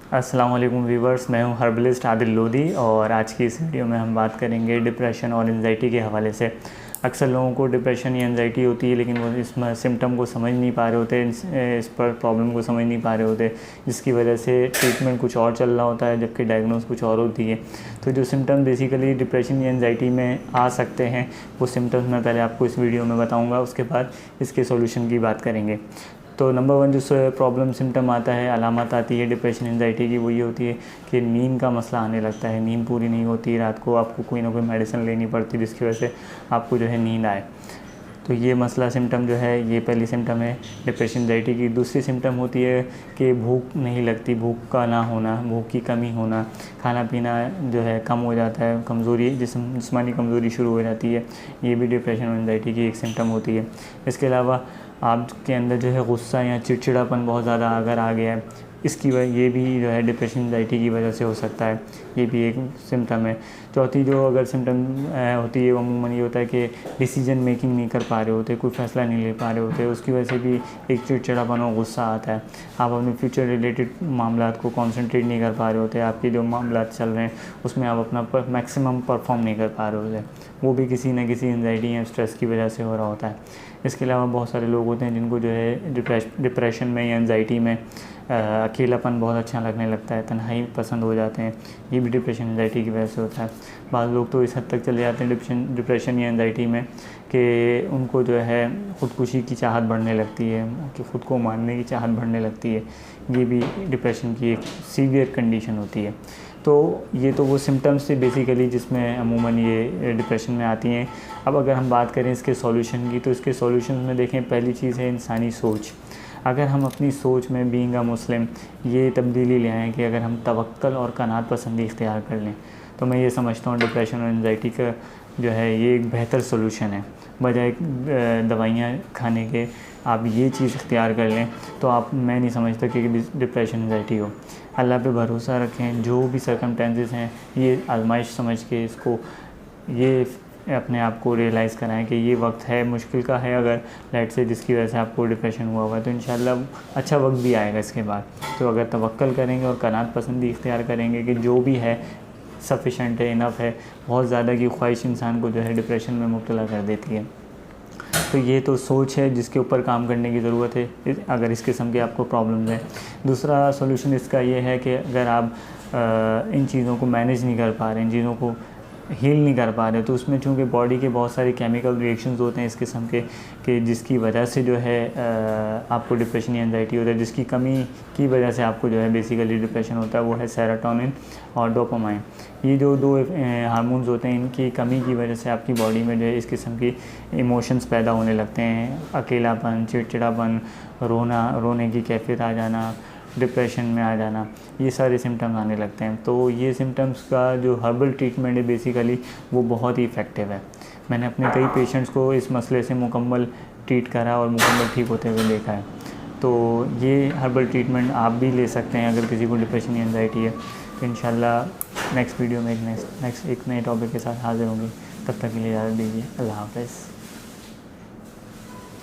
अस्सलाम वालेकुम व्यूवर्स, मैं हूं हर्बलिस्ट आदिल लोधी और आज की इस वीडियो में हम बात करेंगे डिप्रेशन और एंजाइटी के हवाले से। अक्सर लोगों को डिप्रेशन या एंजाइटी होती है, लेकिन वो इस सिम्टम को समझ नहीं पा रहे होते, इस पर प्रॉब्लम को समझ नहीं पा रहे होते, जिसकी वजह से ट्रीटमेंट कुछ और चल रहा होता है जबकि डायग्नोस कुछ और होती है। तो जो सिम्टम बेसिकली डिप्रेशन या एंजाइटी में आ सकते हैं, वो सिम्टम्स मैं पहले आपको इस वीडियो में बताऊँगा, उसके बाद इसके सोल्यूशन की बात करेंगे। तो नंबर 1 जो प्रॉब्लम सिम्टम आता है, अलामत आती है डिप्रेशन एंजाइटी की, वो ये होती है कि नींद का मसला आने लगता है। नींद पूरी नहीं होती, रात को आपको कोई ना कोई मेडिसिन लेनी पड़ती है जिसकी वजह से आपको जो है नींद आए। तो ये मसला सिम्टम जो है, ये पहली सिम्टम है डिप्रेशन एंजाइटी की। दूसरी सिम्टम होती है कि भूख नहीं लगती, भूख का ना होना, भूख की कमी होना, खाना पीना जो है कम हो जाता है, कमज़ोरी जिस्मानी कमज़ोरी शुरू हो जाती है। ये भी डिप्रेशन और एंजाइटी की एक सिम्टम होती है। इसके अलावा आपके अंदर जो है गुस्सा या चिड़चिड़ापन बहुत ज़्यादा अगर आ गया है, इसकी वजह ये भी जो है डिप्रेशन एंजाइटी की वजह से हो सकता है, ये भी एक सिम्टम है। चौथी जो अगर सिम्टम होती है वो अमूमन ये होता है कि डिसीजन मेकिंग नहीं कर पा रहे होते, कोई फ़ैसला नहीं ले पा रहे होते, उसकी वजह से भी एक चिड़चिड़ापन और गुस्सा आता है। आप अपने फ्यूचर रिलेटेड मामलात को कॉन्सेंट्रेट नहीं कर पा रहे होते, आपके जो मामलात चल रहे हैं उसमें आप अपना मैक्सिमम परफॉर्म नहीं कर पा रहे होते, वो भी किसी न किसी एंजाइटी या स्ट्रेस की वजह से हो रहा होता है। इसके अलावा बहुत सारे लोग होते हैं जिनको जो है डिप्रेशन में या एंजाइटी में अकेलापन बहुत अच्छा लगने लगता है, तन्हाई पसंद हो जाते हैं, ये भी डिप्रेशन एंजाइटी की वजह से होता है। बाद लोग तो इस हद तक चले जाते हैं डिप्रेशन या एंजाइटी में कि उनको जो है ख़ुदकुशी की चाहत बढ़ने लगती है, कि ख़ुद को मारने की चाहत बढ़ने लगती है। ये भी डिप्रेशन की एक सीवियर कंडीशन होती है। तो ये तो वो सिम्टम्स थे बेसिकली जिसमें अमूमन ये डिप्रेशन में आती हैं। अब अगर हम बात करें इसके सॉल्यूशन की, तो इसके सॉल्यूशन में देखें, पहली चीज़ है इंसानी सोच। अगर हम अपनी सोच में बीइंग अ मुस्लिम ये तब्दीली ले आएँ कि अगर हम तवक्कल और कनात पसंदी इख्तियार कर लें, तो मैं ये समझता हूँ डिप्रेशन और एंजाइटी का जो है ये एक बेहतर सोल्यूशन है। बजाय दवाइयाँ खाने के आप ये चीज़ इख्तियार कर लें, तो मैं नहीं समझता कि डिप्रेशन एंजाइटी हो। अल्लाह पे भरोसा रखें, जो भी सर्कमस्टेंसेस हैं ये आजमाइश समझ के इसको ये अपने आप को रियलाइज़ कराएं कि ये वक्त है, मुश्किल का है, अगर लाइट से जिसकी वजह से आपको डिप्रेशन हुआ हुआ है, तो इंशाल्लाह अच्छा वक्त भी आएगा इसके बाद। तो अगर तवक्कल करेंगे और कनात पसंदी इख्तियार करेंगे कि जो भी है सफिशेंट है, इनफ है, बहुत ज़्यादा की ख्वाहिश इंसान को जो है डिप्रेशन में मुब्तला कर देती है। तो ये तो सोच है जिसके ऊपर काम करने की ज़रूरत है अगर इस किस्म के आपको प्रॉब्लम्स हैं। दूसरा सॉल्यूशन इसका ये है कि अगर आप इन चीज़ों को मैनेज नहीं कर पा रहे, इन चीज़ों को हील नहीं कर पा रहे, तो उसमें चूँकि बॉडी के बहुत सारे केमिकल रिएक्शंस होते हैं इस किस्म के जिसकी वजह से जो है आपको डिप्रेशन या एंजाइटी होता है, जिसकी कमी की वजह से आपको जो है बेसिकली डिप्रेशन होता है, वो है सेरोटोनिन और डोपामाइन। ये जो दो हार्मोन्स होते हैं, इनकी कमी की वजह से आपकी बॉडी में जो है इस किस्म की इमोशंस पैदा होने लगते हैं, अकेलापन, चिड़चिड़ापन, रोने की कैफियत आ जाना, डिप्रेशन में आ जाना, ये सारे सिम्टम्स आने लगते हैं। तो ये सिम्टम्स का जो हर्बल ट्रीटमेंट है बेसिकली वो बहुत ही इफ़ेक्टिव है। मैंने अपने कई पेशेंट्स को इस मसले से मुकम्मल ट्रीट करा और मुकम्मल ठीक होते हुए देखा है। तो ये हर्बल ट्रीटमेंट आप भी ले सकते हैं अगर किसी को डिप्रेशन या एंजाइटी है। तो इंशाल्लाह नेक्स्ट वीडियो में एक नए टॉपिक के साथ हाज़िर होंगे। तब तक के लिए इजाज़त दीजिए। अल्लाह हाफ़िज़।